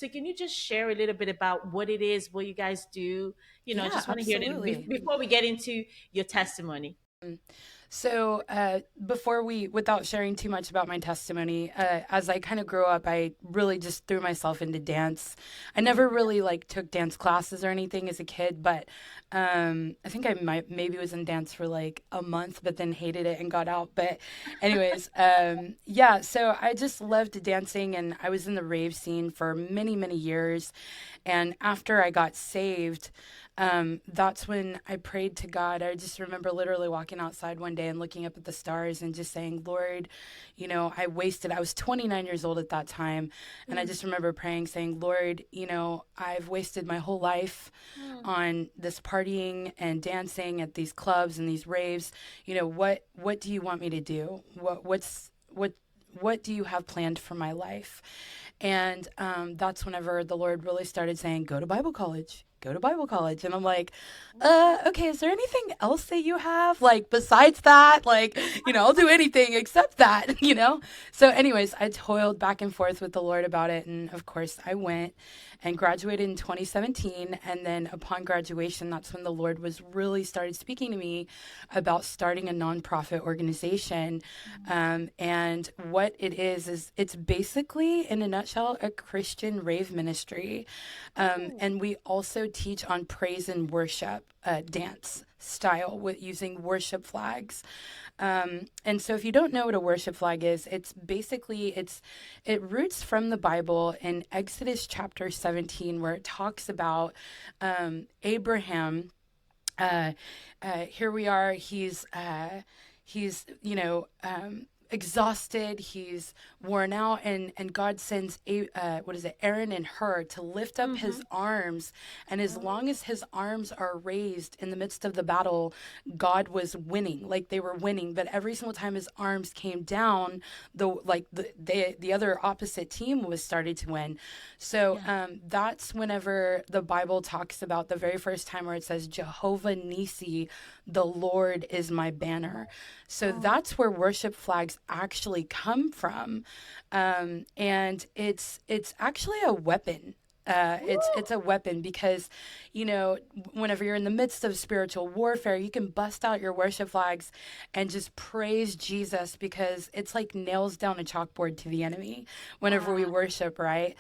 So can you just share a little bit about what it is, what you guys do? Yeah, Just want to hear it absolutely. before we get into your testimony. So, without sharing too much about my testimony, as I kind of grew up, I really just threw myself into dance. I Mm, never really like took dance classes or anything as a kid, but I think I might maybe was in dance for like a month, but then hated it and got out. But, anyways, yeah. So I just loved dancing, and I was in the rave scene for many, many years. And after I got saved, that's when I prayed to God. I just remember literally walking outside one day and looking up at the stars and just saying, Lord, I was 29 years old at that time. And I mm, just remember praying, saying, Lord, I've wasted my whole life mm. on this partying and dancing at these clubs and these raves. What do you want me to do? What do you have planned for my life? And that's whenever the Lord really started saying, go to Bible college. Go to Bible college. And I'm like, okay, is there anything else that you have? Like, besides that, like, I'll do anything except that, So, anyways, I toiled back and forth with the Lord about it. And of course, I went and graduated in 2017. And then upon graduation, that's when the Lord was really started speaking to me about starting a nonprofit organization. And what it is it's basically, in a nutshell, a Christian rave ministry. Oh, And we also teach on praise and worship dance style with using worship flags. And so if you don't know what a worship flag is, it roots from the Bible in Exodus chapter 17, where it talks about Abraham. uh, Here we are. He's exhausted. He's worn out, and God sends Aaron and Hur to lift up mm-hmm. his arms. And as long as his arms are raised in the midst of the battle, God was winning. Like, they were winning. But every single time his arms came down, the other opposite team was started to win. So Yeah. that's whenever the Bible talks about the very first time where it says Jehovah Nisi, the Lord is my banner. So Oh, that's where worship flags actually come from, and it's actually a weapon. It's woo. a weapon because, whenever you're in the midst of spiritual warfare, you can bust out your worship flags and just praise Jesus, because it's like nails down a chalkboard to the enemy whenever we Ah, worship, right?